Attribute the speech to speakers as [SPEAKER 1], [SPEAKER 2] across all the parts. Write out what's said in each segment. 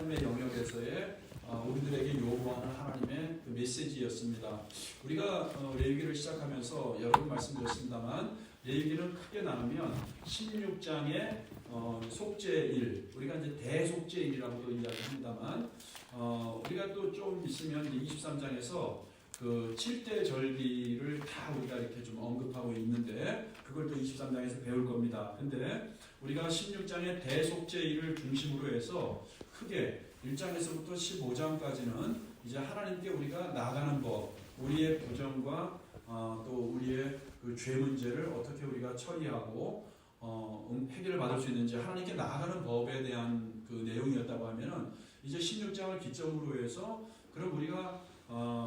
[SPEAKER 1] 삶의 영역에서의 우리들에게 요구하는 하나님의 그 메시지였습니다. 우리가 레위기를 시작하면서 여러 번 말씀드렸습니다만 레위기는 크게 나누면 16장의 속죄일, 우리가 이제 대속죄일이라고도 이야기합니다만 우리가 또 좀 있으면 23장에서 그 7대 절기를 다 우리가 이렇게 좀 언급하고 있는데 그걸 또 23장에서 배울 겁니다. 근데 우리가 16장의 대속죄일을 중심으로 해서 크게 1장에서부터 15장까지는 이제 하나님께 우리가 나가는 법, 우리의 부정과 또 우리의 그 죄 문제를 어떻게 우리가 처리하고 해결을 받을 수 있는지 하나님께 나아가는 법에 대한 그 내용이었다고 하면은 이제 16장을 기점으로 해서 그럼 우리가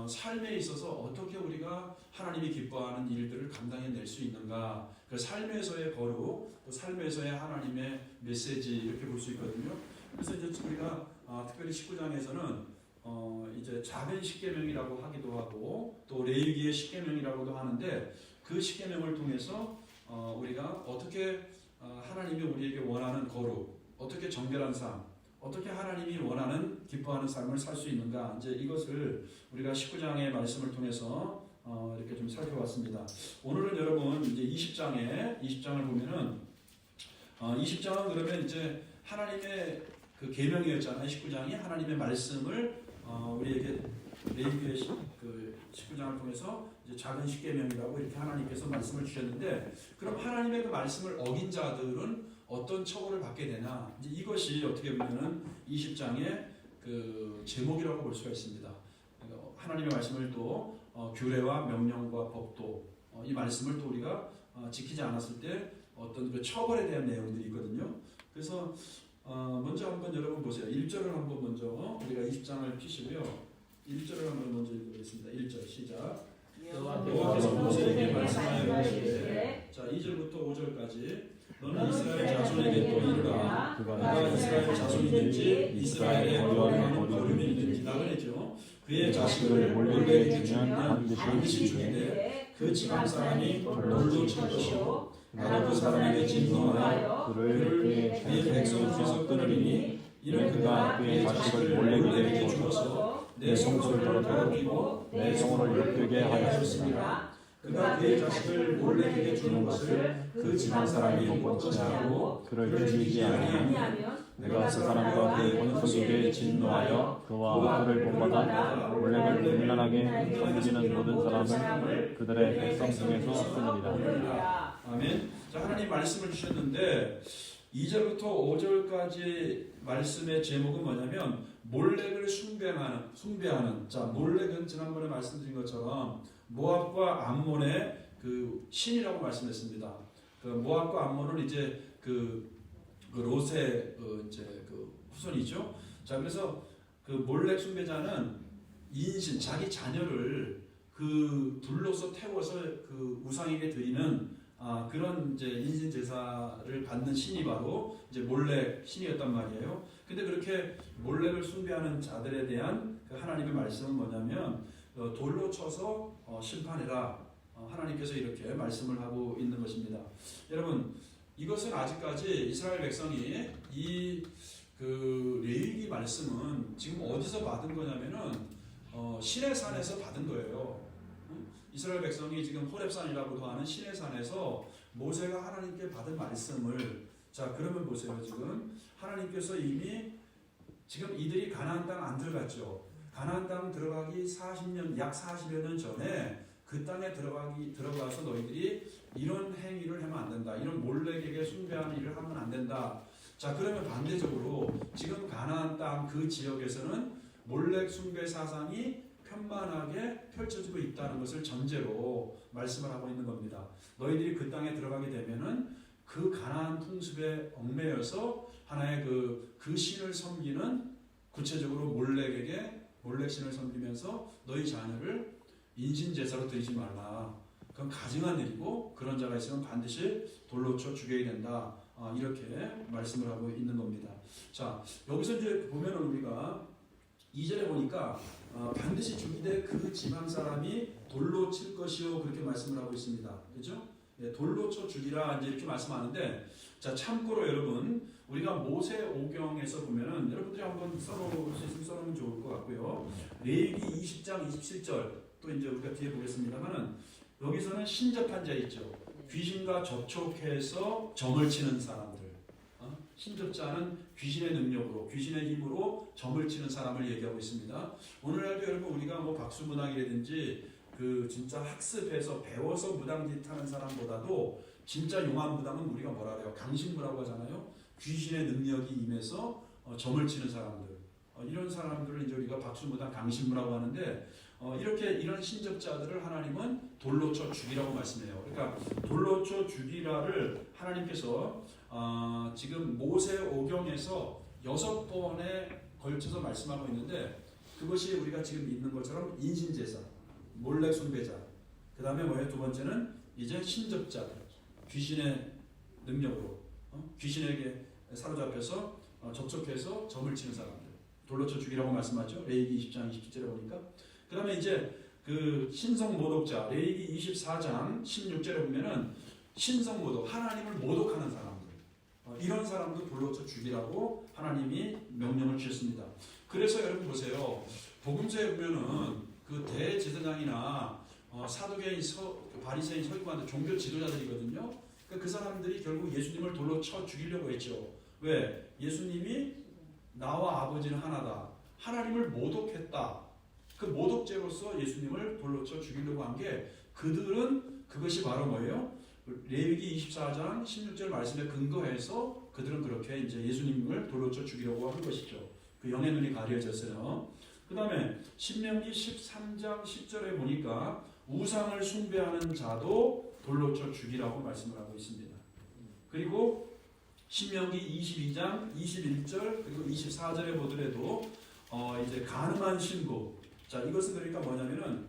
[SPEAKER 1] 삶에 있어서 어떻게 우리가 하나님이 기뻐하는 일들을 감당해낼 수 있는가, 그 삶에서의 거룩, 또 삶에서의 하나님의 메시지 이렇게 볼 수 있거든요. 그래서 이제 우리가 특별히 19장에서는 이제 작은 십계명이라고 하기도 하고 또 레위기의 십계명이라고도 하는데 그 십계명을 통해서 우리가 어떻게 하나님이 우리에게 원하는 거룩, 어떻게 정결한 삶, 어떻게 하나님이 원하는 기뻐하는 삶을 살 수 있는가, 이제 이것을 우리가 19장의 말씀을 통해서 이렇게 좀 살펴봤습니다. 오늘은 여러분 이제 20장을 보면은 20장은 그러면 이제 하나님의 그 계명이었잖아요. 19장이 하나님의 말씀을 우리에게 레위기의 그 19장을 통해서 이제 작은 십계명이라고 이렇게 하나님께서 말씀을 주셨는데, 그럼 하나님의 그 말씀을 어긴 자들은 어떤 처벌을 받게 되나? 이제 이것이 어떻게 보면은 20장의 그 제목이라고 볼 수가 있습니다. 그러니까 하나님의 말씀을 또 규례와 명령과 법도 이 말씀을 또 우리가 지키지 않았을 때 어떤 그 처벌에 대한 내용들이 있거든요. 그래서 먼저 한번 여러분 보세요. 1절을 한번 먼저 우리가 20장을 피시고요. 1절을 한번 먼저 읽어보겠습니다. 1절 시작. 여호와께서 모세에게 말씀하여 이르시되, 자 2절부터 5절까지 너는 이스라엘 자손에게 또 이르라. 그가 이스라엘 자손이든지 이스라엘의 거룩한 거름이든지 나그네죠. 그의 자식을 몰래에게 주면 반드시 죽이되 그 지방 사람이 돌로 칠 것이요 나도 그 사람에게 진노하여 그를 그의 백성 중에서 끊으리니 이는 그가 그의 자식을 몰래에게 주어서 내 성소를 더럽히고 내 성을 욕되게 하였습니다. 그가 그의 자식을 몰래에게 주는 것을 그 지방 사람이 멈추지 않고 그를 죽이지 아니하면 내가 그 사람과 그 원수에게 진노하여 그와 그를 본받아 몰래를 음란하게 섬기는 모든 사람을 그들의 백성 중에서 끊으리라. 아멘. 자, 하나님 말씀을 주셨는데 2절부터 5절까지 말씀의 제목은 뭐냐면 몰렉을 숭배하는. 자, 몰렉은 지난번에 말씀드린 것처럼 모압과 암몬의 그 신이라고 말씀했습니다. 그 모압과 암몬은 이제 그 롯의 이제 그 후손이죠. 자, 그래서 그 몰렉 숭배자는 인신, 자기 자녀를 그 둘로서 태워서 그 우상에게 드리는 그런 이제 인신 제사를 받는 신이 바로 이제 몰렉 신이었단 말이에요. 근데 그렇게 몰렉을 숭배하는 자들에 대한 그 하나님의 말씀은 뭐냐면 돌로 쳐서 심판해라. 하나님께서 이렇게 말씀을 하고 있는 것입니다. 여러분, 이것은 아직까지 이스라엘 백성이 이 그 레위기 말씀은 지금 어디서 받은 거냐면은 시내산에서 받은 거예요. 이스라엘 백성이 지금 호렙산이라고도 하는 시내산에서 모세가 하나님께 받은 말씀을, 자 그러면 보세요. 지금 하나님께서 이미 지금 이들이 가나안 땅 안 들어갔죠. 가나안 땅 들어가기 약 40여 년 전에 그 땅에 들어가서 너희들이 이런 행위를 하면 안 된다. 이런 몰렉에게 숭배하는 일을 하면 안 된다. 자, 그러면 반대적으로 지금 가나안 땅 그 지역에서는 몰렉 숭배 사상이 편만하게 펼쳐지고 있다는 것을 전제로 말씀을 하고 있는 겁니다. 너희들이 그 땅에 들어가게 되면은 그 가나안 풍습에 얽매여서 하나의 그 신을 섬기는, 구체적으로 몰렉 신을 섬기면서 너희 자녀를 인신 제사로 드리지 말라. 그건 가증한 일이고 그런 자가 있으면 반드시 돌로 쳐 죽여야 된다. 이렇게 말씀을 하고 있는 겁니다. 자, 여기서 이제 보면은 우리가 2절에 보니까 반드시 죽이되 그 지방 사람이 돌로 칠 것이요 그렇게 말씀을 하고 있습니다. 그렇죠? 네, 돌로 쳐 죽이라 이제 이렇게 말씀하는데 자, 참고로 여러분, 우리가 모세오경에서 보면은 여러분들이 한번 써놓을 수 있으면 써놓으면 좋을 것 같고요. 레위기 20장 27절 또 이제 우리가 뒤에 보겠습니다만은 여기서는 신접한 자 있죠. 귀신과 접촉해서 점을 치는 사람들. 신접자는 귀신의 능력으로, 귀신의 힘으로 점을 치는 사람을 얘기하고 있습니다. 오늘날도 여러분 우리가 뭐 박수무당이라든지 그 진짜 학습해서 배워서 무당짓 하는 사람보다도 진짜 용한 무당은 우리가 뭐라 그래요? 강신무라고 하잖아요. 귀신의 능력이 임해서 점을 치는 사람들. 이런 사람들을 이제 우리가 박수무당 강신무라고 하는데 이렇게 이런 신접자들을 하나님은 돌로 쳐 죽이라고 말씀해요. 그러니까 돌로 쳐 죽이라를 하나님께서 지금 모세오경에서 6번에 걸쳐서 말씀하고 있는데 그것이 우리가 지금 있는 것처럼 인신제사, 몰래 숭배자, 그 다음에 뭐예요? 두 번째는 이제 신접자들, 귀신의 능력으로 귀신에게 사로잡혀서 접촉해서 점을 치는 사람들, 돌로 쳐 죽이라고 말씀하죠. 레위기 20장 27절에 보니까. 그 다음에 이제 그 신성 모독자, 레위기 24장 16절에 보면은 신성 모독, 하나님을 모독하는 사람들, 이런 사람도 돌로 쳐 죽이라고 하나님이 명령을 주셨습니다. 그래서 여러분 보세요. 복음서에 보면은 그 대제사장이나 사두개인, 바리새인, 서기관들 종교 지도자들이거든요. 그러니까 그 사람들이 결국 예수님을 돌로 쳐 죽이려고 했죠. 왜? 예수님이 나와 아버지는 하나다. 하나님을 모독했다. 그 모독죄로서 예수님을 돌로 쳐 죽이려고 한 게 그들은 그것이 바로 뭐예요? 레위기 24장 16절 말씀에 근거해서 그들은 그렇게 이제 예수님을 돌로 쳐 죽이려고 한 것이죠. 그 영의 눈이 가려졌어요. 그 다음에 신명기 13장 10절에 보니까 우상을 숭배하는 자도 돌로 쳐 죽이라고 말씀을 하고 있습니다. 그리고 신명기 22장 21절 그리고 24절에 보더라도 이제 가늠한 신부. 자, 이것은 그러니까 뭐냐면은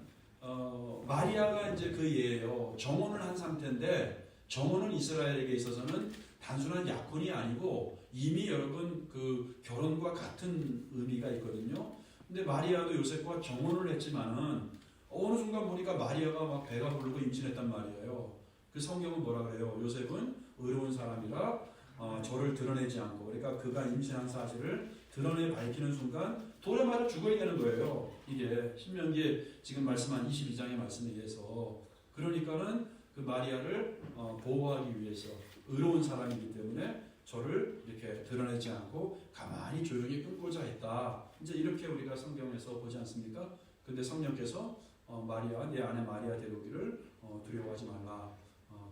[SPEAKER 1] 마리아가 이제 그 예예요. 정혼을 한 상태인데 정혼은 이스라엘에게 있어서는 단순한 약혼이 아니고 이미 여러분 그 결혼과 같은 의미가 있거든요. 근데 마리아도 요셉과 정혼을 했지만은 어느 순간 보니까 마리아가 막 배가 부르고 임신했단 말이에요. 그 성경은 뭐라 그래요? 요셉은 의로운 사람이라 저를 드러내지 않고, 그러니까 그가 임신한 사실을 드러내 밝히는 순간 돌에 맞아 죽어야 되는 거예요. 이게 신명기에 지금 말씀한 22장의 말씀에 의해서. 그러니까는 그 마리아를 보호하기 위해서 의로운 사람이기 때문에 저를 이렇게 드러내지 않고 가만히 조용히 끊고자 했다. 이제 이렇게 우리가 성경에서 보지 않습니까? 근데 성령께서 마리아, 내 아내 마리아 데려오기를 두려워하지 말라.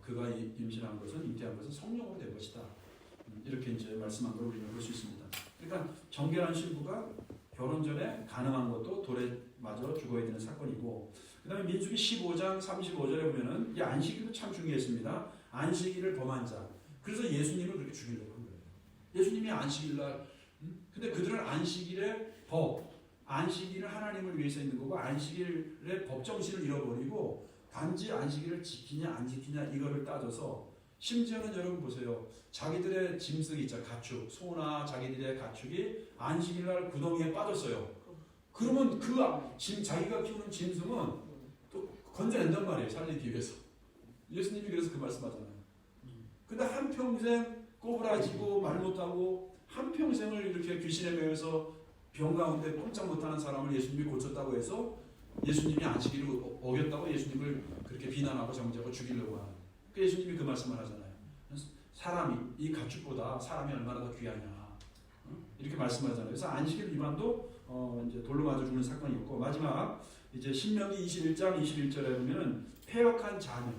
[SPEAKER 1] 그가 임신한 것은, 잉태한 것은 성령으로 된 것이다. 이렇게 이제 말씀한 걸 우리가 볼 수 있습니다. 그러니까 정결한 신부가 결혼 전에 가늠한 것도 돌에 맞아 죽어야 되는 사건이고, 그 다음에 민수기 15장 35절에 보면은 이 안식일도 참 중요했습니다. 안식일을 범한 자. 그래서 예수님을 그렇게 죽이려고 한 거예요. 예수님이 안식일날, 근데 그들은 안식일의 법, 안식일은 하나님을 위해서 있는 거고 안식일의 법정신을 잃어버리고 단지 안식일을 지키냐 안 지키냐 이거를 따져서, 심지어는 여러분 보세요. 자기들의 짐승이 있죠. 가축, 소나 자기들의 가축이 안식일날 구덩이에 빠졌어요. 그러면 자기가 키우는 짐승은 또 건져낸단 말이에요. 살리기 위해서. 예수님이 그래서 그 말씀하잖아요. 근데 한평생 꼬부라지고 말 못하고 한평생을 이렇게 귀신에 매여서 병 가운데 꼼짝 못하는 사람을 예수님이 고쳤다고 해서 예수님이 안식일을 어겼다고 예수님을 그렇게 비난하고 정죄하고 죽이려고 하는. 예수님이 그 말씀을 하잖아요. 사람이, 이 가축보다 사람이 얼마나 더 귀하냐. 이렇게 말씀하잖아요. 그래서 안식일 위반도 이제 돌로 맞아 죽는 사건이었고, 마지막 이제 신명기 21장 21절에 보면은 패역한 자녀,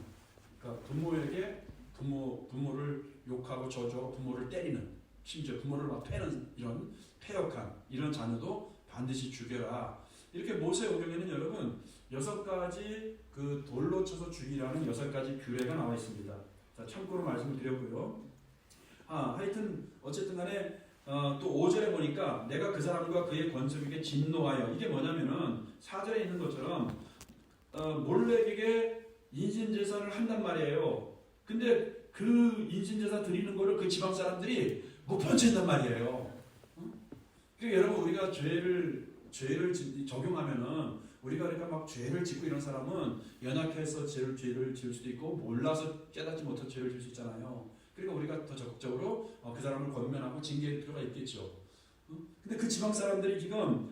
[SPEAKER 1] 그러니까 부모에게 부모를 욕하고 저주하고 부모를 때리는, 심지어 부모를 막 패는 이런 패역한 이런 자녀도 반드시 죽여라. 이렇게 모세오경에는 여러분 6가지 그 돌로 쳐서 죽이라는 6가지 규례가 나와 있습니다. 자, 참고로 말씀을 드렸고요. 하여튼 어쨌든 간에 또 5절에 보니까 내가 그 사람과 그의 권속에게 진노하여, 이게 뭐냐면은 4절에 있는 것처럼 몰렉에게 인신제사를 한단 말이에요. 근데 그 인신제사 드리는 거를 그 지방 사람들이 못 번친단 말이에요. 그러니까 여러분 우리가 죄를 적용하면은 우리가 그러니까 막 죄를 짓고 이런 사람은 연약해서 죄를 지을 수도 있고 몰라서 깨닫지 못해서 죄를 지을 수 있잖아요. 그러니까 우리가 더 적극적으로 그 사람을 권면하고 징계할 필요가 있겠죠. 근데 그 지방 사람들이 지금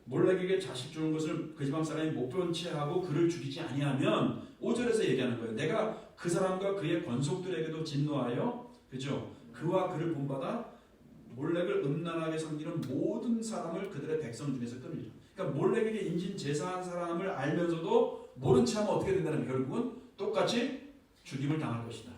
[SPEAKER 1] 몰락에게 자식 주는 것을 그 지방 사람이 못 본 채 하고 그를 죽이지 아니하면 5절에서 얘기하는 거예요. 내가 그 사람과 그의 권속들에게도 진노하여 그죠? 그와 그를 본받아 몰렉을 음란하게 섬기는 모든 사람을 그들의 백성 중에서 끊으리라. 그러니까 몰렉에게 인진 제사한 사람을 알면서도 모른 채 하면 어떻게 된다는 거예요? 결국은 똑같이 죽임을 당할 것이다.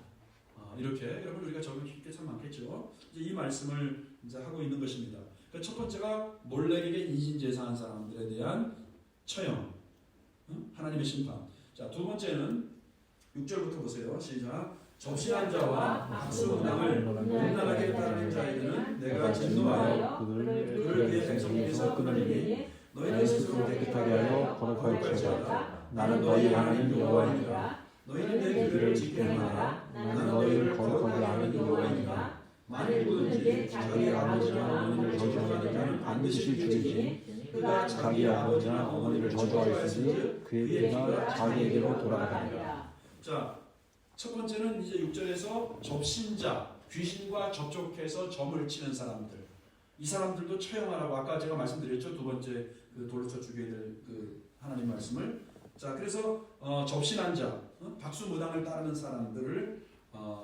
[SPEAKER 1] 이렇게 여러분 우리가 적용할 게 참 많겠죠. 이제 이 말씀을 이제 하고 있는 것입니다. 그러니까 첫 번째가 몰렉에게 인신 제사한 사람들에 대한 처형, 하나님의 심판. 자, 두 번째는 6절부터 보세요. 시작. 접신한 자와 박수문항을 음란하게 따르는 자에게는 내가 진노하여 그를 그의 백성 중에서 끊으리니 너희는 스스로 깨끗하게 하여 거룩하게 지어라. 나는 너희 하나님 여호와이니라. 너희는 내 규례를 지켜 행하라. 나는 너희를 거룩하게 하는 여호와이니라. 만일 누구든지 자기 아버지나 어머니를 저주하는 자는 반드시 죽이지. 그가 자기 아버지나 어머니를 저주하였으니 그의 피가 자기에게로 돌아가리라. 자, 첫 번째는 이제 6절에서 접신자, 귀신과 접촉해서 점을 치는 사람들. 이 사람들도 처형하라고 아까 제가 말씀드렸죠. 두 번째 그 돌로 쳐 죽여야 될 그 하나님 말씀을. 자, 그래서 접신한 자, 박수무당을 따르는 사람들을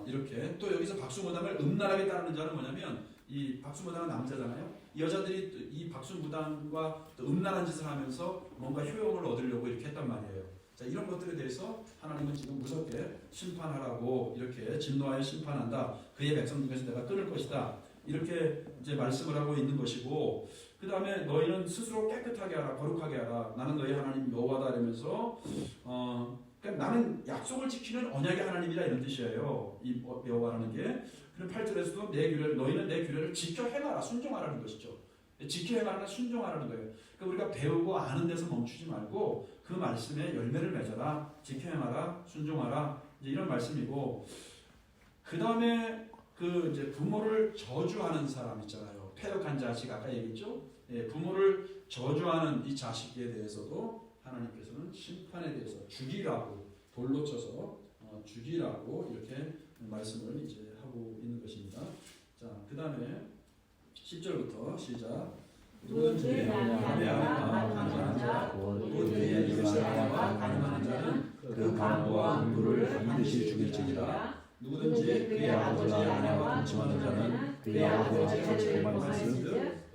[SPEAKER 1] 이렇게 또 여기서 박수무당을 음란하게 따르는 자는 뭐냐면 이 박수무당은 남자잖아요. 이 여자들이 이 박수무당과 또 음란한 짓을 하면서 뭔가 효용을 얻으려고 이렇게 했단 말이에요. 자, 이런 것들에 대해서 하나님은 지금 무섭게 심판하라고 이렇게 진노하여 심판한다. 그의 백성 중에서 내가 끊을 것이다. 이렇게 이제 말씀을 하고 있는 것이고, 그 다음에 너희는 스스로 깨끗하게 하라, 거룩하게 하라. 나는 너희 하나님 여호와다 이러면서 그러니까 나는 약속을 지키는 언약의 하나님이다 이런 뜻이에요. 이 여호와라는 게. 그럼 8절에서도 내 규례를 너희는 내 규례를 지켜 행하라, 순종하라는 것이죠. 지켜 행하라, 순종하라는 거예요. 그러니까 우리가 배우고 아는 데서 멈추지 말고 그 말씀에 열매를 맺어라, 지켜 행하라, 순종하라, 이제 이런 말씀이고, 그 다음에 그 이제 부모를 저주하는 사람 있잖아요. 패역한 자식 아까 얘기했죠. 예, 부모를 저주하는 이 자식에 대해서도 하나님께서는 심판에 대해서 죽이라고 돌로 쳐서 죽이라고 이렇게 말씀을 이제 하고 있는 것입니다. 자, 그 다음에 10절부터 시작. 누구든지 남의 아내와 가난한 자, 곧 그의 이웃의 아내와 가난한 자는 그 강도와 흥부를 반드시 죽일지니라. 누구든지 그의 아버지의 아내와 동침하는 자는 그의 아버지와 같이 동침하였으니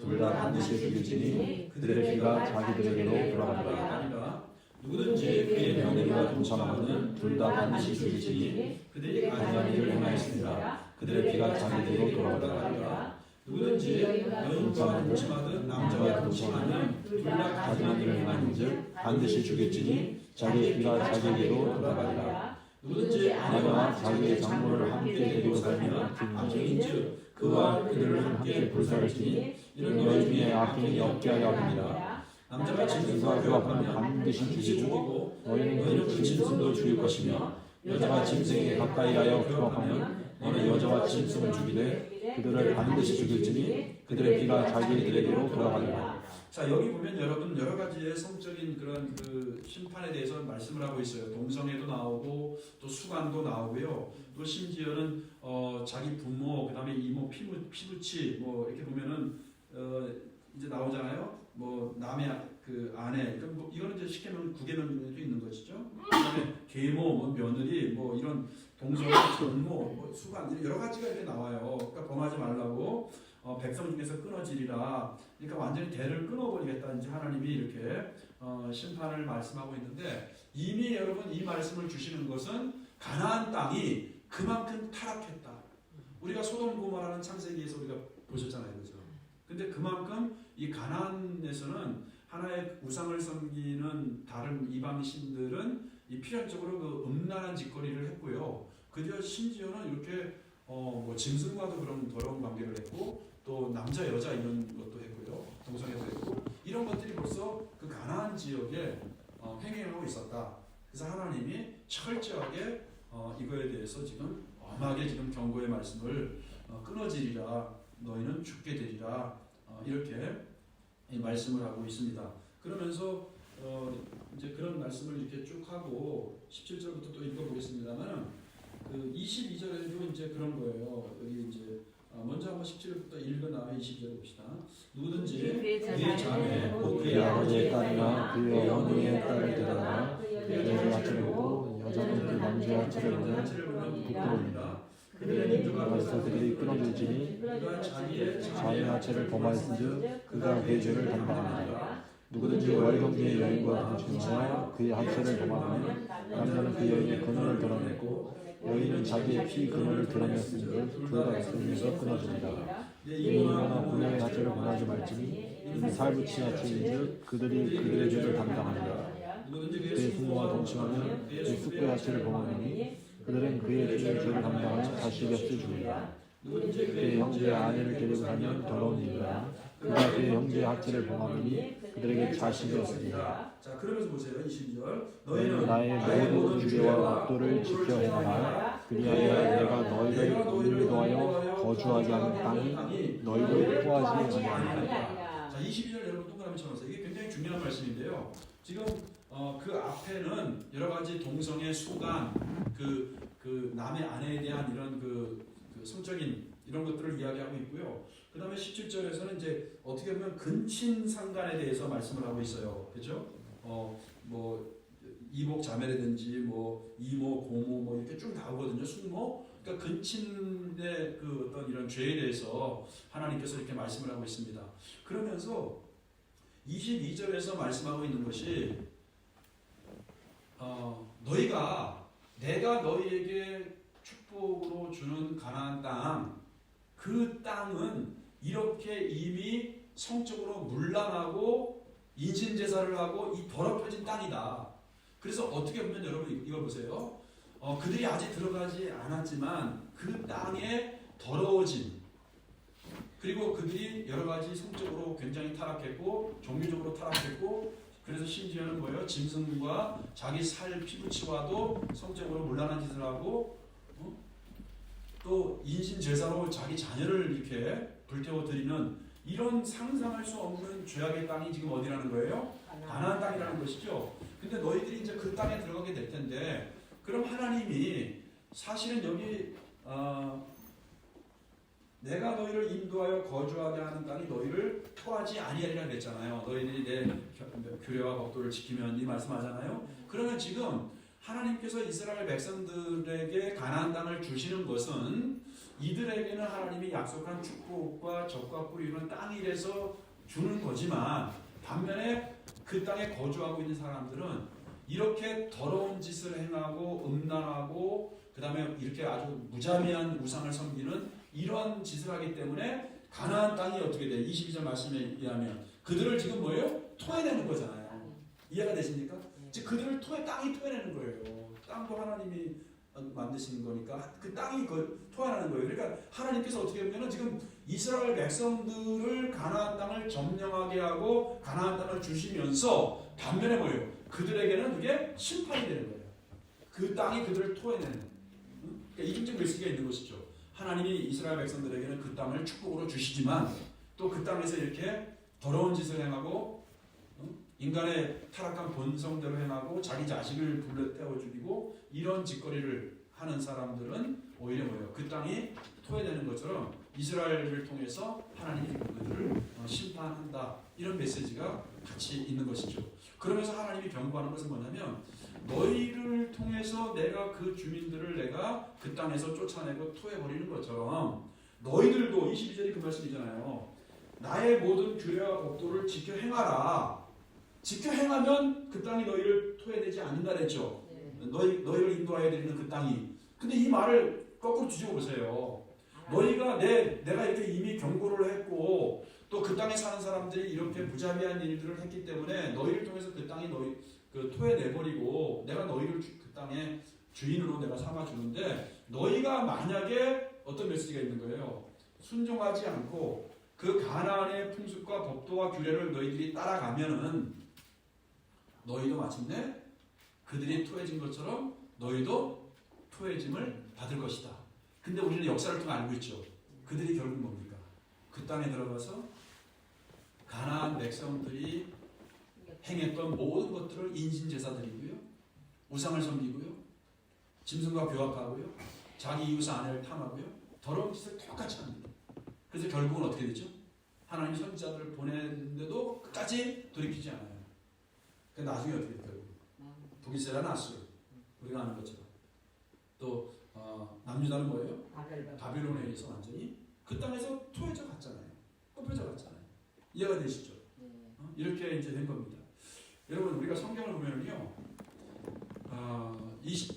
[SPEAKER 1] 둘 다 반드시 죽일지니 그들의 피가 자기들에게로 돌아가리라. 누구든지 그의 며느리와 동침하는 둘 다 반드시 죽일지니 그들이 가증한 일을 행하였습니다. 그들의 피가 자기들에게로 돌아가리라. 누구든지 여인과 동침하든 남자와 동침하는 둘 다 가증한 일을 행하는즉 반드시 죽일지니 자기의 피가 자기에게로 돌아가리라. 누구든지 아내와 자기의 장모를 함께 데리고 살면 악행인즉 그와 그들을 함께 불살할지니 이런 너희 중에 악행이 없게 하려 합니다. 남자가 짐승과 교합하면 반드시 죽이고 너희는 그 짐승도 죽일 것이며 여자가 짐승에게 가까이 하여 교합하면 너는 여자와 짐승을 죽이되 그들을 반드시 죽일지니 그들의 피가 자기들에게로 돌아가리라. 자, 여기 보면 여러분 여러 가지의 성적인 그런 그 심판에 대해서 말씀을 하고 있어요. 동성애도 나오고 또 수간도 나오고요. 또 심지어는 자기 부모, 그다음에 이모, 피부치 뭐 이렇게 보면은 이제 나오잖아요. 뭐 남의 그 아내, 뭐 이거는 이제 십계명, 구계명에도 있는 것이죠. 그다음에 계모, 뭐 며느리, 뭐 이런 동성애, 전모, 뭐 수간 여러 가지가 이렇게 나와요. 그러니까 범하지 말라고 백성 중에서 끊어지리라. 그러니까 완전히 대를 끊어버리겠다. 이제 하나님이 이렇게 심판을 말씀하고 있는데 이미 여러분 이 말씀을 주시는 것은 가나안 땅이 그만큼 타락했다. 우리가 소돔 고모라는 창세기에서 우리가 보셨잖아요, 그죠? 근데 그만큼 이 가나안에서는 하나의 우상을 섬기는 다른 이방 신들은 이 필연적으로 그 음란한 짓거리를 했고요. 그저 심지어는 이렇게 뭐 짐승과도 그런 더러운 관계를 했고 또 남자 여자 이런 것도 했고요. 동성애도 했고 이런 것들이 벌써 그 가나안 지역에 횡행하고 있었다. 그래서 하나님이 철저하게 이거에 대해서 지금 엄하게 지금 경고의 말씀을 끊어지리라, 너희는 죽게 되리라, 이렇게 말씀을 하고 있습니다. 그러면서 이제 그런 말씀을 이렇게 쭉 하고 17절부터 또 읽어보겠습니다만 그 22절에도 이제 그런 거예요. 여기 이제 먼저 한번 17절부터 읽어나와 22절 봅시다. 누구든지 그의 자매 곧 그의 아버지의 딸이나 그의 어머니의 딸을 데려다가 그의 하체를 보고 여자는 그 남자의 하체를 보면 부끄러웁니다. 그들의 민족과 벌써 그들이 끊어질지니 그가 자기의 하체를 범하였은즉 그가 그의 죄를 담당합니다. 누구든지 월경기의 여인과 동침하여 그의 하체를 범하면 남자는 그 여인의 근원을 드러냈고 여인은 자기의 피 근원을 드러냈으므로 그가 그에서 끊어집니다. 여인이나 부녀의 하체를 범하지 말지니 살부치 하체인즉 그들이 그들의 죄를 담당합니다. 그의 숙모와 동침하면 그 숙부의 하체를 범하니 그들은 그의 죄를 담당하여 다시 곁을 줍니다. 그의 형제의 아내를 데리고 가면 더러운 일이라 그가 그의 형제의 하체를 범하니 그들에게 자식이었습니다. 자, 그러면서 보세요. 22절. 너희는 나의 모든 규례와 법도를 지켜 행하라. 그리하여 내가 너희를 인도하여 거주하게 하는 땅이 너희를 토하지 아니하리라. 자, 22절 여러분 동그라미 쳐놓으세요. 이게 굉장히 중요한 말씀인데요. 지금 그 앞에는 여러 가지 동성애, 수간, 그 남의 아내에 대한 이런 그 성적인 이런 것들을 이야기하고 있고요. 그 다음에 17절에서는 이제 어떻게 보면 근친 상간에 대해서 말씀을 하고 있어요. 그렇죠? 뭐 이복 자매라든지 뭐 이모, 고모 뭐 이렇게 쭉 나오거든요. 숙모. 그러니까 근친의 그 어떤 이런 죄에 대해서 하나님께서 이렇게 말씀을 하고 있습니다. 그러면서 22절에서 말씀하고 있는 것이 내가 너희에게 축복으로 주는 가나안 땅, 그 땅은 이렇게 이미 성적으로 문란하고 인신제사를 하고 이 더럽혀진 땅이다. 그래서 어떻게 보면 여러분 이거 보세요. 그들이 아직 들어가지 않았지만 그 땅의 더러워짐, 그리고 그들이 여러 가지 성적으로 굉장히 타락했고 종교적으로 타락했고, 그래서 심지어는 뭐예요? 짐승과 자기 살 피부치와도 성적으로 문란한 짓을 하고 또 인신제사로 자기 자녀를 이렇게 불태워 드리는 이런 상상할 수 없는 죄악의 땅이 지금 어디라는 거예요? 가나안 땅이라는 것이죠. 근데 너희들이 이제 그 땅에 들어가게 될 텐데, 그럼 하나님이 사실은 여기 내가 너희를 인도하여 거주하게 하는 땅이 너희를 토하지 아니하리라 그랬잖아요. 너희들이 내 규례와 법도를 지키면, 이 말씀하잖아요. 그러면 지금 하나님께서 이스라엘 백성들에게 가나안 땅을 주시는 것은 이들에게는 하나님이 약속한 축복과 젖과 꿀이 있는 땅이라서 주는 거지만, 반면에 그 땅에 거주하고 있는 사람들은 이렇게 더러운 짓을 행하고 음란하고 그 다음에 이렇게 아주 무자비한 우상을 섬기는 이런 짓을 하기 때문에 가나안 땅이 어떻게 돼? 22절 말씀에 의하면 그들을 지금 뭐예요? 토해내는 거잖아요. 이해가 되십니까? 즉 그들을 땅이 토해내는 거예요. 땅도 하나님이 만드시는 거니까 그 땅이 토해내는 거예요. 그러니까 하나님께서 어떻게 보면 지금 이스라엘 백성들을 가나안 땅을 점령하게 하고 가나안 땅을 주시면서 반면에 뭐예요? 그들에게는 그게 심판이 되는 거예요. 그 땅이 그들을 토해내는. 그러니까 이중적 메시지가 있는 것이죠. 하나님이 이스라엘 백성들에게는 그 땅을 축복으로 주시지만 또 그 땅에서 이렇게 더러운 짓을 행하고 인간의 타락한 본성대로 행하고 자기 자식을 불러 태워 죽이고 이런 짓거리를 하는 사람들은 오히려 뭐예요? 그 땅이 토해내는 것처럼 이스라엘을 통해서 하나님이 그들을 심판한다. 이런 메시지가 같이 있는 것이죠. 그러면서 하나님이 경고하는 것은 뭐냐면, 너희를 통해서 내가 그 주민들을 내가 그 땅에서 쫓아내고 토해버리는 것처럼 너희들도 22절이 그 말씀이잖아요. 나의 모든 규례와 법도를 지켜 행하라. 지켜 행하면 그 땅이 너희를 토해내지 않는다 그랬죠. 너희를 인도하여 드리는 그 땅이. 근데 이 말을 거꾸로 뒤집어 보세요. 너희가 내가 이렇게 이미 경고를 했고 또 그 땅에 사는 사람들이 이렇게 무자비한 일들을 했기 때문에 너희를 통해서 그 땅이 토해내버리고 내가 너희를 그 땅의 주인으로 내가 삼아주는데, 너희가 만약에 어떤 메시지가 있는 거예요? 순종하지 않고 그 가나안의 풍습과 법도와 규례를 너희들이 따라가면은 너희도 마침내 그들이 토해진 것처럼 너희도 토해짐을 받을 것이다. 근데 우리는 역사를 통해 알고 있죠. 그들이 결국 뭡니까? 그 땅에 들어가서 가나안 백성들이 행했던 모든 것들을 인신제사 드리고요, 우상을 섬기고요, 짐승과 교합하고요, 자기 이웃의 아내를 탐하고요. 더러운 짓을 똑같이 합니다. 그래서 결국은 어떻게 되죠? 하나님 선지자들을 보냈는데도 끝까지 돌이키지 않아요. 그 나중에 어떻게 돼요? 북이스라엘 아수르 우리가 아는 것처럼 또 남유다는 뭐예요? 바빌론에 의해서 완전히 그 땅에서 토해져 갔잖아요. 뽑혀져 갔잖아요. 이해가 되시죠? 이렇게 이제 된 겁니다. 여러분 우리가 성경을 보면요,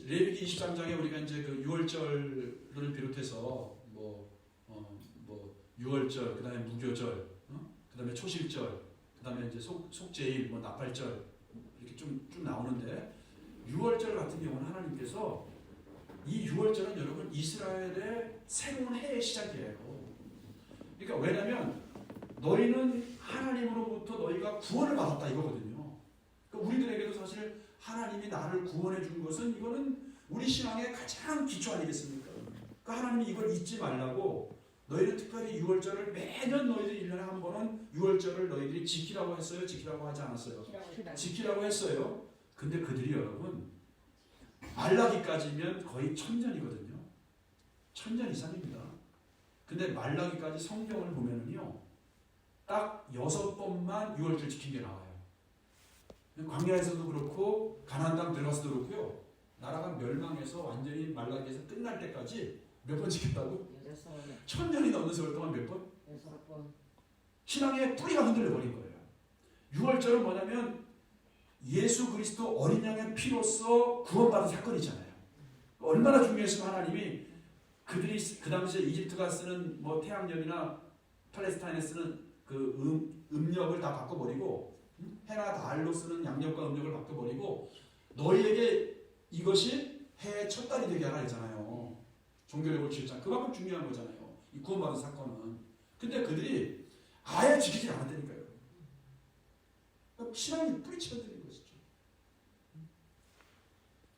[SPEAKER 1] 레위기 23장에 우리가 이제 그 유월절을 비롯해서 유월절, 그다음에 무교절, 그다음에 초실절, 그다음에 이제 속죄일, 나팔절 이렇게 쭉 나오는데 유월절 같은 경우는 하나님께서 이 유월절은 여러분 이스라엘의 새로운 해의 시작이에요. 그러니까 왜냐하면 너희는 하나님으로부터 너희가 구원을 받았다 이거거든요. 그러니까 우리들에게도 사실 하나님이 나를 구원해 준 것은 이거는 우리 신앙의 가장 기초 아니겠습니까? 그러니까 하나님이 이걸 잊지 말라고 너희는 특별히 유월절을 매년 너희들이 1년에 한 번은 유월절을 너희들이 지키라고 했어요? 지키라고 하지 않았어요? 지키라고 했어요. 근데 그들이 여러분 말라기까지면 거의 1000년이거든요. 1000년 이상입니다. 근데 말라기까지 성경을 보면은요, 딱 6번만 유월절 지킨 게 나와요. 광야에서도 그렇고 가나안 땅 들어가서도 그렇고요. 나라가 멸망해서 완전히 말라기에서 끝날 때까지 몇 번 지켰다고? 1000년이 넘는 세월 동안 몇 번?
[SPEAKER 2] 6번.
[SPEAKER 1] 신앙의 뿌리가 흔들려 버린 거예요. 유월절은 뭐냐면 예수 그리스도 어린 양의 피로써 구원받은 사건이잖아요. 얼마나 중요했으면 하나님이 그들이 그 당시에 이집트가 쓰는 태양력이나 팔레스타인에 쓰는 그 음력을 다 바꿔버리고 해나 달로 쓰는 양력과 음력을 바꿔버리고 너희에게 이것이 해의 첫 달이 되게 하라 했잖아요. 종교력을 지었잖아요. 그만큼 중요한 거잖아요. 이 구원받은 사건은. 근데 그들이 아예 지키지 않았다니까요. 그러니까 신앙이 뿌리쳐드린 것이죠.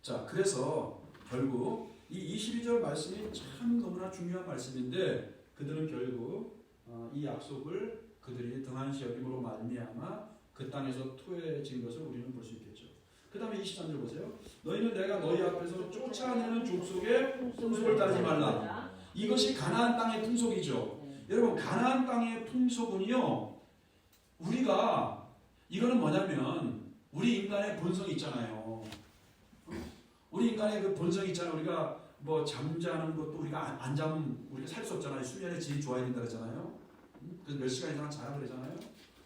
[SPEAKER 1] 자, 그래서 결국 이 22절 말씀이 참 너무나 중요한 말씀인데 그들은 결국 이 약속을 그들이 등한시 여김으로 말미암아 그 땅에서 토해진 것을 우리는 볼 수 있겠죠. 그 다음에 23절 보세요. 너희는 내가 너희 앞에서 쫓아내는 족속의 풍속을 따르지 말라. 이것이 가나안 땅의 풍속이죠. 여러분 가나안 땅의 풍속은요, 우리가 이거는 뭐냐면 우리 인간의 본성이 있잖아요. 우리 인간의 그 본성이 있잖아요. 우리가 잠자는 것도 우리가 안 자면 우리가 살 수 없잖아요. 수면의 질이 좋아야 된다 그러잖아요. 그래서 몇 시간 이상 자라 그러잖아요.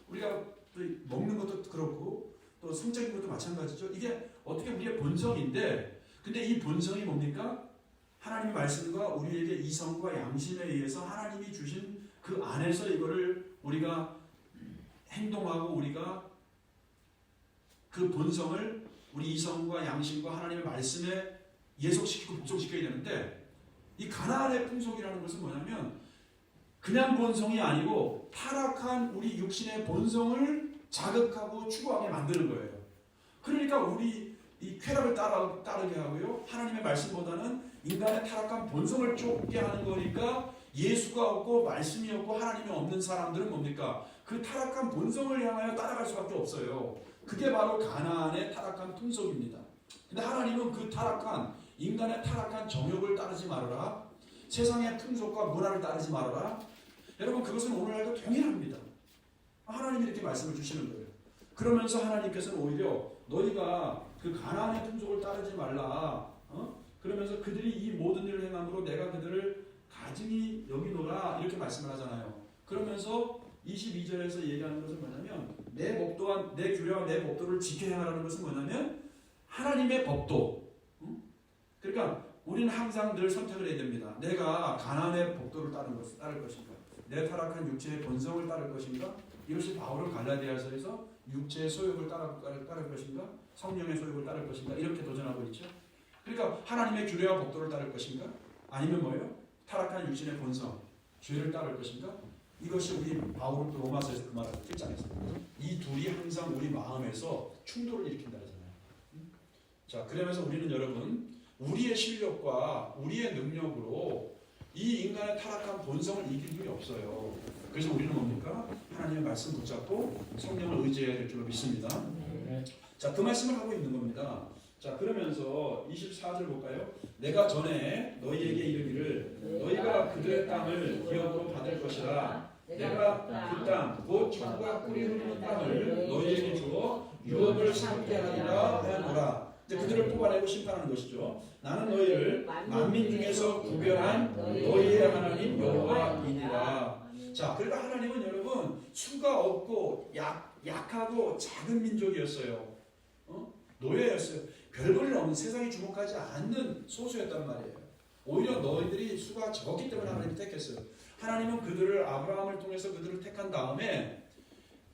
[SPEAKER 1] 우리가 또 먹는 것도 그렇고 또 성적인 것도 마찬가지죠. 이게 어떻게 우리의 본성인데, 근데 이 본성이 뭡니까? 하나님의 말씀과 우리에게 이성과 양심에 의해서 하나님이 주신 그 안에서 이거를 우리가 행동하고 우리가 그 본성을 우리 이성과 양심과 하나님의 말씀에 예속시키고 복종시켜야 되는데, 이 가나안의 풍속이라는 것은 뭐냐면 그냥 본성이 아니고 타락한 우리 육신의 본성을 자극하고 추구하게 만드는 거예요. 그러니까 우리 이 쾌락을 따르게 하고요, 하나님의 말씀보다는 인간의 타락한 본성을 쫓게 하는 거니까 예수가 없고 말씀이 없고 하나님이 없는 사람들은 뭡니까? 그 타락한 본성을 향하여 따라갈 수밖에 없어요. 그게 바로 가나안의 타락한 풍속입니다. 근데 하나님은 그 타락한 인간의 타락한 정욕을 따르지 말아라, 세상의 풍속과 문화를 따르지 말아라. 여러분 그것은 오늘날도 동일합니다. 하나님이 이렇게 말씀을 주시는 거예요. 그러면서 하나님께서는 오히려 너희가 그 가나안의 풍속을 따르지 말라. 그러면서 그들이 이 모든 일을 행함으로 내가 그들을 가증히 여기노라 이렇게 말씀을 하잖아요. 그러면서 22절에서 얘기하는 것은 뭐냐면 내 법 또한 내 규례와 내 법도를 지켜 행하라는 것은 뭐냐면 하나님의 법도. 그러니까 우리는 항상 늘 선택을 해야 됩니다. 내가 가나안의 법도를 따를 것인가, 내 타락한 육체의 본성을 따를 것인가. 이것이 바울은 갈라디아서에서 육체의 소욕을 따를 것인가, 성령의 소욕을 따를 것인가 이렇게 도전하고 있죠. 그러니까 하나님의 규례와 법도를 따를 것인가, 아니면 뭐예요? 타락한 육신의 본성, 죄를 따를 것인가. 이것이 우리 바울은 또 로마서에서 그 말을 1장에서 이 둘이 항상 우리 마음에서 충돌을 일으킨다 하잖아요. 자, 그러면서 우리는 여러분 우리의 실력과 우리의 능력으로 이 인간의 타락한 본성을 이길 힘이 없어요. 그래서 우리는 뭡니까? 하나님의 말씀 붙잡고 성령을 의지해야 될 줄로 믿습니다. 자, 그 말씀을 하고 있는 겁니다. 자, 그러면서 24절 볼까요? 내가 전에 너희에게 이르기를 너희가 그들의 땅을 기업으로 받을 것이라. 내가 그 땅, 곧 젖과 꿀이 흐르는 땅을 너희에게 주어 유업을 삼게 하리라 하노라. 이제 그들을 뽑아내고 심판하는 것이죠. 나는 너희를 만민 중에서 구별한 너희의 하나님 여호와이니라. 자, 그러니까 하나님은 여러분 수가 없고 약하고 작은 민족이었어요. 노예였어요. 별볼일 없는, 세상이 주목하지 않는 소수였단 말이에요. 오히려 너희들이 수가 적기 때문에 하나님이 택했어요. 하나님은 그들을, 아브라함을 통해서 그들을 택한 다음에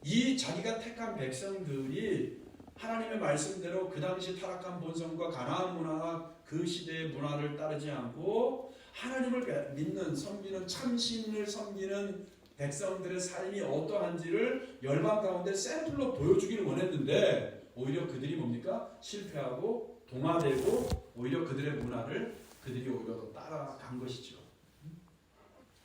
[SPEAKER 1] 이 자기가 택한 백성들이 하나님의 말씀대로 그 당시 타락한 본성과 가나안 문화와 그 시대의 문화를 따르지 않고 하나님을 믿는, 섬기는, 참신을 섬기는 백성들의 삶이 어떠한지를 열방 가운데 샘플로 보여주기를 원했는데 오히려 그들이 뭡니까? 실패하고 동화되고 오히려 그들의 문화를 그들이 오히려 더 따라간 것이죠.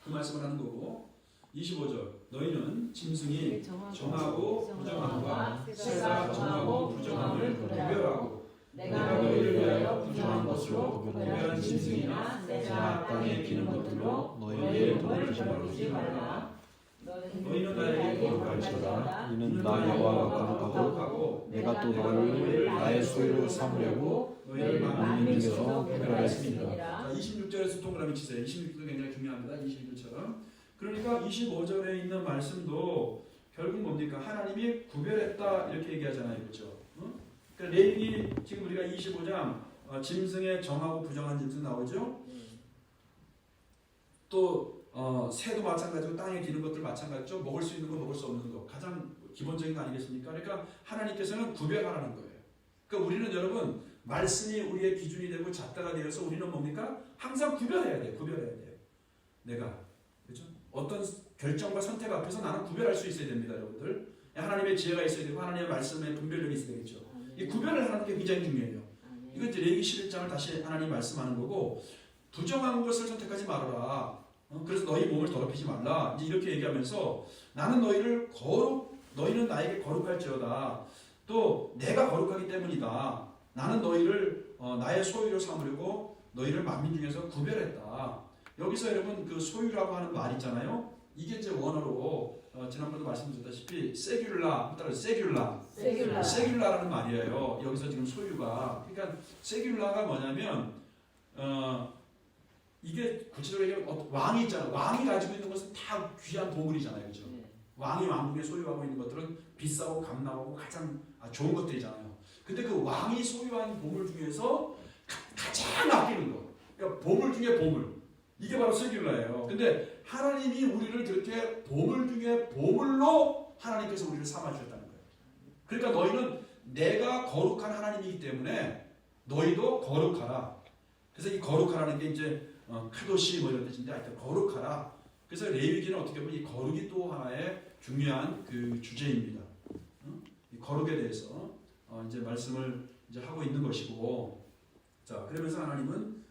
[SPEAKER 1] 그 말씀을 하는 거고 25절 너희는 짐승이 정하고 부정함과 새가 정하고 부정함을 구별하고 내가 너희를 위하여 부정한 것으로 구별한 짐승이나 새나 땅에 기는 것들로 너희의 돈을 벌어주지 말라. 너희는 나에게 거룩할지어다. 이는 나 여호와가 거룩하고 내가 또 너희를 나의 소유로 삼으려고 너희를 만민 중에서 구별하였습니다. 자, 26절에서 동그라미 치세요. 26절도 굉장히 중요합니다. 21절처럼. 그러니까 25절에 있는 말씀도 결국 뭡니까? 하나님이 구별했다 이렇게 얘기하잖아요. 그렇죠? 그러니까 레위기 지금 우리가 25장 짐승의 정하고 부정한 짐승 나오죠? 또 새도 마찬가지고 땅에 기는 것들 마찬가지죠. 먹을 수 있는 거 먹을 수 없는 거 가장 기본적인 거 아니겠습니까? 그러니까 하나님께서는 구별하라는 거예요. 그러니까 우리는 여러분 말씀이 우리의 기준이 되고 잣대가 되어서 우리는 뭡니까? 항상 구별해야 돼요. 구별해야 돼요. 내가 그렇죠? 어떤 결정과 선택 앞에서 나는 구별할 수 있어야 됩니다, 여러분들. 하나님의 지혜가 있어야 되고 하나님의 말씀에 분별력이 있어야 되겠죠. 이 구별을 하는 게 굉장히 중요해요. 이거 이제 레위기 11장을 다시 하나님 말씀하는 거고 부정한 것을 선택하지 말아라. 그래서 너희 몸을 더럽히지 말라. 이제 이렇게 얘기하면서 나는 너희는 나에게 거룩할지어다. 또 내가 거룩하기 때문이다. 나는 너희를 나의 소유로 삼으려고 너희를 만민 중에서 구별했다. 여기서 여러분 그 소유라고 하는 말 있잖아요. 이게 이제 원어로 지난번에도 말씀드렸다시피 세귤라라는 말이에요. 여기서 지금 소유가 그러니까 세귤라가 뭐냐면 이게 구체적으로 얘기하면 왕이 있잖아요. 왕이 가지고 있는 것은 다 귀한 보물이잖아요. 그렇죠? 왕이 왕국에 소유하고 있는 것들은 비싸고 값나고 가장 좋은 것들이잖아요. 근데 그 왕이 소유한 보물 중에서 가장 아끼는 거. 그러니까 보물 중에 보물. 이게 바로 세귤라예요. 근데 하나님이 우리를 그렇게 보물 중에 보물로 하나님께서 우리를 삼아주셨다는 거예요. 그러니까 너희는 내가 거룩한 하나님이기 때문에 너희도 거룩하라. 그래서 이 거룩하라는 게 이제 카도시 뭐 이런 뜻인데 하여튼 거룩하라. 그래서 레위기는 어떻게 보면 이 거룩이 또 하나의 중요한 그 주제입니다. 이 거룩에 대해서 이제 말씀을 이제 하고 있는 것이고, 자 그러면서 하나님은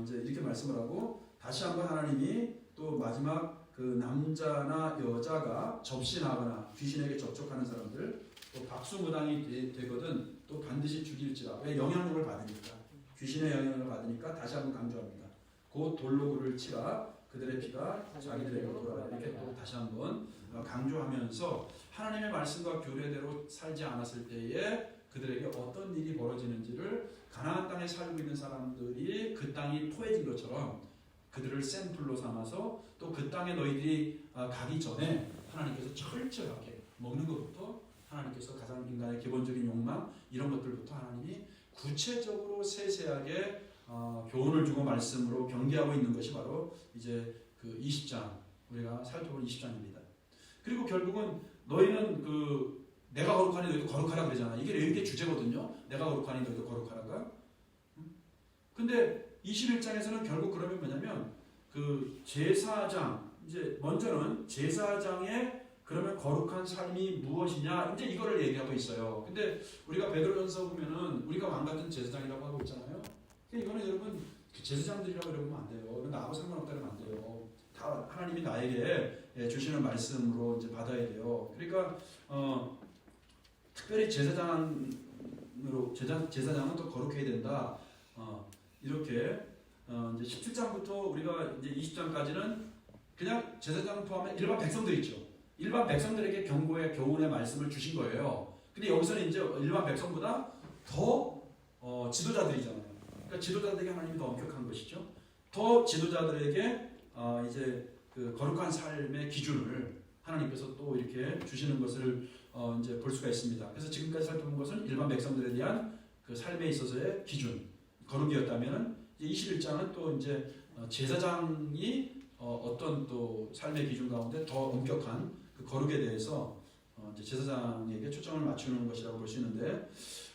[SPEAKER 1] 이제 이렇게 말씀을 하고 다시 한번 하나님이 또 마지막 그 남자나 여자가 접신하거나 귀신에게 접촉하는 사람들 또 박수무당이 되거든 또 반드시 죽일지라. 왜? 영향력을 받으니까. 귀신의 영향을 받으니까 다시 한번 강조합니다. 곧 돌로 그를 치라. 그들의 피가 자기들에게로 돌아라. 이렇게 또 다시 한번 강조하면서 하나님의 말씀과 교례대로 살지 않았을 때에 그들에게 어떤 일이 벌어지는지를 가나안 땅에 살고 있는 사람들이 그 땅이 토해진 것처럼 그들을 샘플로 삼아서 또 그 땅에 너희들이 가기 전에 하나님께서 철저하게 먹는 것부터 하나님께서 가장 인간의 기본적인 욕망 이런 것들부터 하나님이 구체적으로 세세하게 교훈을 주고 말씀으로 경계하고 있는 것이 바로 이제 그 20장 우리가 살펴볼 20장입니다. 그리고 결국은 너희는 그 내가 거룩하니 너희도 거룩하라 그러잖아. 이게 레위기의 주제거든요. 내가 거룩하니 너희도 거룩하라가. 근데 21장에서는 결국 그러면 뭐냐면 그 제사장 이제 먼저는 제사장의 그러면 거룩한 삶이 무엇이냐 이제 이거를 얘기하고 있어요. 근데 우리가 베드로전서 보면은 우리가 왕 같은 제사장이라고 하고 있잖아요. 이거는 여러분 제사장들이라고 이러면 안 돼요. 나하고 상관없다 그러면 안 돼요. 다 하나님이 나에게 주시는 말씀으로 이제 받아야 돼요. 그러니까 특별히 제사장은 제사장으로 제사장은 또 거룩해야 된다. 이렇게 이제 17장부터 우리가 이제 20장까지는 그냥 제사장 포함해 일반 백성들 있죠. 일반 백성들에게 경고의 교훈의 말씀을 주신 거예요. 근데 여기서는 이제 일반 백성보다 더 지도자들이잖아요. 그러니까 지도자들에게 하나님이 더 엄격한 것이죠. 더 지도자들에게 이제 그 거룩한 삶의 기준을 하나님께서 또 이렇게 주시는 것을 이제 볼 수가 있습니다. 그래서 지금까지 살펴본 것은 일반 백성들에 대한 그 삶에 있어서의 기준, 거룩이었다면은 이제 21장은 또 이제 제사장이 어떤 또 삶의 기준 가운데 더 엄격한 그 거룩에 대해서 이제 제사장에게 초점을 맞추는 것이라고 볼 수 있는데,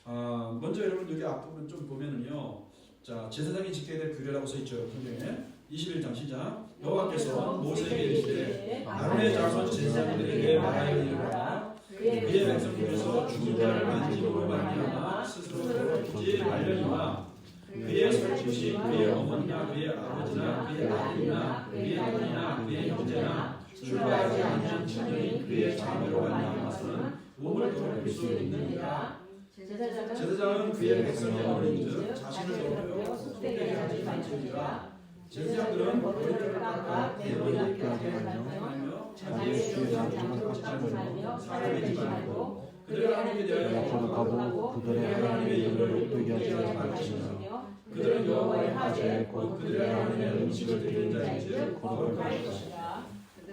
[SPEAKER 1] 먼저 여러분 여기 앞부분 좀 보면은요, 자 제사장이 지켜야 될 규례라고 써 있죠. 성경에 21장 시작. 여호와께서 모세에게 이르시되 아론의 자손 제사장들에게 말하여 이르라. 그의 백성 중에서 죽은 자를 만짐으로 말미암아 스스로 더럽히지 말려니와 그의 살집이 그의 어머니나 그의 아버지나 그의 아들이나 그의 어머니나 그의 형제나 출가하지 아니한 청년이 그의 자매로 말미암아서는 몸을 더럽힐 수 있느니라. 제사장은 그의 백성의 어머니인즉 자신을 더럽혀 속되게 하지 말지니라. 제사장들은 머리를 깎아 대머리까지 하며 자기의 수요자 장막하지 말며 살을 내지 말고 그들의 하나님에 대하여 거룩하고 그들의 하나님의 이름을 욕되게 하지 말지니라. 그들은 여호와의 화제 곧 그들의 하나님의 음식을 드리는 자인즉 거룩할 것이라.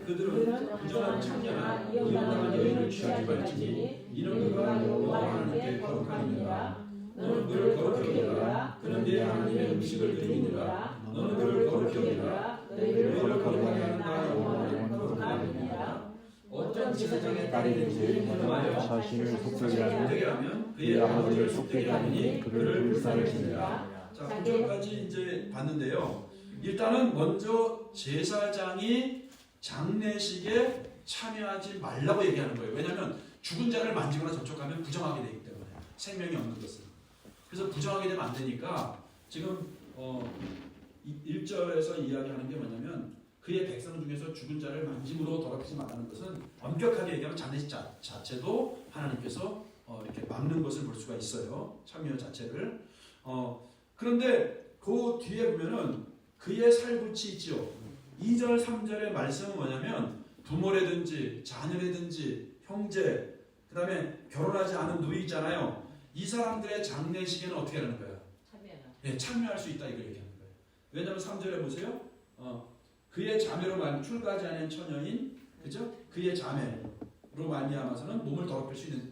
[SPEAKER 1] 그들은 부정한 창녀나 이혼당한 여인을 취하지 말지니 이는 그가 여호와 하나님께 거룩하니라. 너는 그를 거룩히 여기라. 그는 네 하나님의 음식을 드리니라. 너는 그를 거룩히 여기라. 너희를 거룩하게 하는 나 여호와는 거룩하니라. 어떤 제사장의 딸이든지 행하여 자신을 속되게 하면 그의 아버지를 속되게 하니 그를 불쌍히시니라. 자, 9절까지 이제 봤는데요. 일단은 먼저 제사장이 장례식에 참여하지 말라고 얘기하는 거예요. 왜냐하면 죽은 자를 만지거나 접촉하면 부정하게 되기 때문에, 생명이 없는 것은. 그래서 부정하게 되면 안 되니까 지금 1절에서 이야기하는 게 뭐냐면 그의 백성 중에서 죽은 자를 만짐으로 더럽히지 말라는 것은 엄격하게 얘기하면 장례식 자체도 하나님께서 이렇게 막는 것을 볼 수가 있어요. 참여 자체를. 그런데 그 뒤에 보면은 그의 살붙이 있죠. 2절, 3절의 말씀은 뭐냐면 부모라든지 자녀라든지 형제, 그 다음에 결혼하지 않은 누이 있잖아요. 이 사람들의 장례식에는 어떻게 하는 거예요? 참여할 수 있다 이걸 얘기하는 거예요. 왜냐하면 3절에 보세요. 그의 자매로 출가하지 않은 처녀인, 그죠? 그의 자매로 말미암아서는 몸을 더럽힐 수 있는,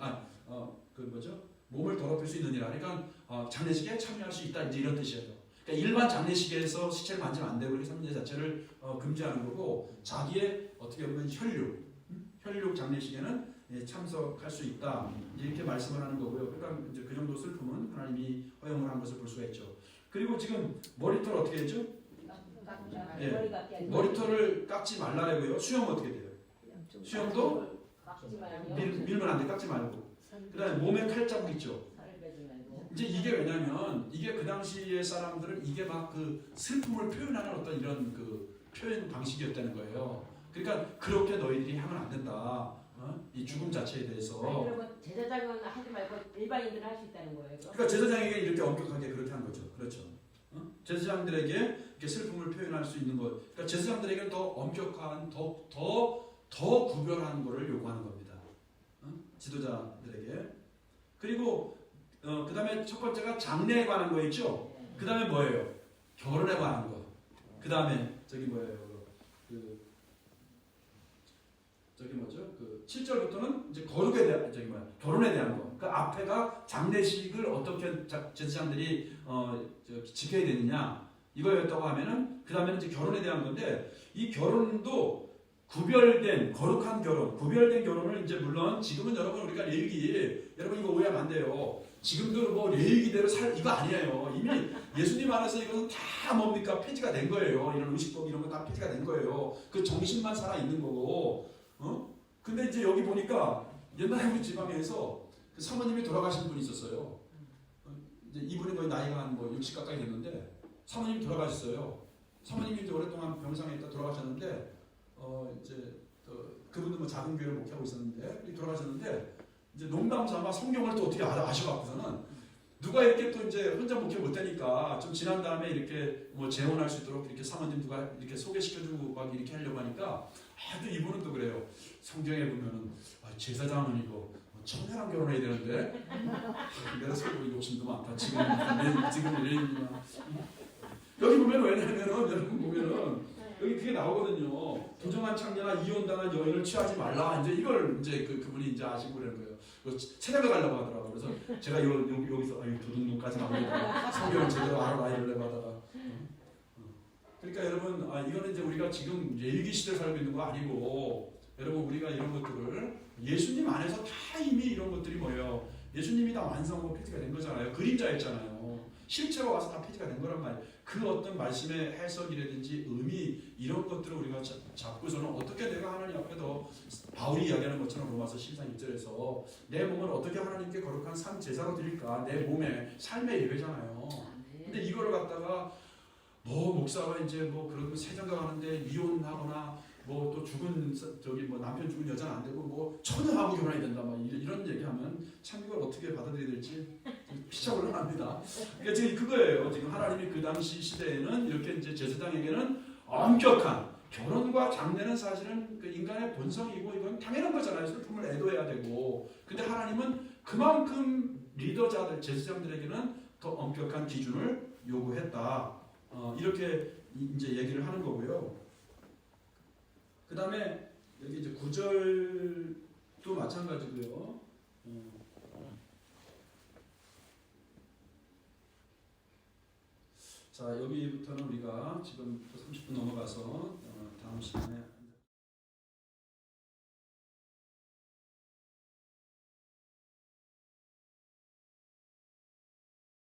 [SPEAKER 1] 몸을 더럽힐 수 있느니라. 그러니까 장례식에 참여할 수 있다 이제 이런 뜻이에요. 그러니까 일반 장례식에서 시체를 만지면 안 되고 이렇게 삼재 자체를 금지하는 거고, 자기의 어떻게 보면 혈육 장례식에는 참석할 수 있다 이렇게 말씀을 하는 거고요. 그러니까 이제 그 정도 슬픔은 하나님이 허용을 한 것을 볼 수가 있죠. 그리고 지금 머리털 어떻게 했죠? 머리털을 깎지 말라고요. 수염 어떻게 돼요? 수염도 밀면 안 돼. 깎지 말고. 그다음에 몸에 칼자국 있죠. 이제 이게 왜냐면 이게 그 당시의 사람들은 이게 막 그 슬픔을 표현하는 어떤 이런 그 표현 방식이었다는 거예요. 그러니까 그렇게 너희들이 하면 안 된다. 이 죽음 자체에 대해서.
[SPEAKER 2] 그러면 제사장은 하지 말고 일반인들은 할 수 있다는 거예요.
[SPEAKER 1] 그러니까 제사장에게 이렇게 엄격하게 그렇게 한 거죠. 그렇죠. 제사장들에게 이렇게 슬픔을 표현할 수 있는 것. 그러니까 제사장들에게는 더 엄격한, 더 구별하는 것을 요구하는 겁니다. 지도자들에게. 그리고 그 다음에 첫 번째가 장례에 관한 거 있죠. 그 다음에 뭐예요? 결혼에 관한 거. 그 다음에 저기 뭐예요? 저기 뭐죠? 그 7절부터는 이제 거룩에 대한 결혼에 대한 거. 그 앞에가 장례식을 어떻게 제사장들이 지켜야 되느냐 이거였다고 하면은 그 다음에는 이제 결혼에 대한 건데, 이 결혼도 구별된 거룩한 결혼, 구별된 결혼을 이제 물론 지금은 여러분 우리가 레위기, 여러분 이거 오해하면 안 돼요. 지금도 뭐 레위기대로 이거 아니에요. 이미 예수님 안에서 이거는 다 뭡니까 폐지가 된 거예요. 이런 의식법 이런 거 다 폐지가 된 거예요. 그 정신만 살아 있는 거고. 근데 이제 여기 보니까 옛날에 우리 지방에서 그 사모님이 돌아가신 분이 있었어요. 이제 이분이 거의 나이가 한 뭐 60 가까이 됐는데 사모님이 돌아가셨어요. 사모님이 이제 오랫동안 병상에 있다 돌아가셨는데 이제 그분도 뭐 작은 교회를 목회하고 있었는데 돌아가셨는데 이제 농담 삼아 성경을 또 어떻게 아셔갖고서는 누가 이렇게 또 이제 혼자 목회 못하니까 좀 지난 다음에 이렇게 뭐 재혼할 수 있도록 이렇게 사모님 누가 이렇게 소개시켜주고 막 이렇게 하려고 하니까 또 이분은 또 그래요. 성경에 보면은 제사장은 이거 뭐 처녀랑 결혼해야 되는데 내가 속으로 욕심도 많다. 지금 레인이나 여기 보면 왜냐면은 여러분 보면은 여기 그게 나오거든요. 부정한 창녀나 이혼당한 여인을 취하지 말라. 이제 이걸 이제 그분이 이제 아시고 그러는 거예요. 찾아가려고 하더라고요. 그래서 제가 여기서 도둑놈까지 나오니까 성경을 제대로 알아라 이러려고 하다가. 그러니까 여러분 이거는 이제 우리가 지금 레위기 시대에 살고 있는 거 아니고 여러분 우리가 이런 것들을 예수님 안에서 다 이미 이런 것들이 뭐예요. 예수님이 다 완성하고 폐지가 된 거잖아요. 그림자였잖아요. 실체가 와서 다 폐지가 된 거란 말이에요. 그 어떤 말씀의 해석이라든지 의미 이런 것들을 우리가 잡고서는 어떻게 내가 하나님 앞에도 바울이 이야기하는 것처럼 로마서 13장 1절에서 내 몸을 어떻게 하나님께 거룩한 산 제사로 드릴까. 내 몸의 삶의 예배잖아요. 근데 이거를 갖다가 뭐 목사가 이제 뭐 그런 세장가 가는데 이혼하거나 뭐 또 죽은 저기 뭐 남편 죽은 여자는 안 되고 뭐 처녀하고 결혼해야 된다 막 이런 얘기하면 참 이걸 어떻게 받아들여야 될지 피차올라납니다. 그러니까 지금 그거예요. 지금 하나님이 그 당시 시대에는 이렇게 이제 제사장에게는 엄격한 결혼과 장례는 사실은 그 인간의 본성이고 이건 당연한 거잖아요. 슬픔을 애도해야 되고. 근데 하나님은 그만큼 리더자들 제사장들에게는 더 엄격한 기준을 요구했다. 이렇게 이제 얘기를 하는 거고요. 그 다음에 여기 이제 9절도 마찬가지고요. 자, 여기부터는 우리가 지금 30분 넘어가서 다음 시간에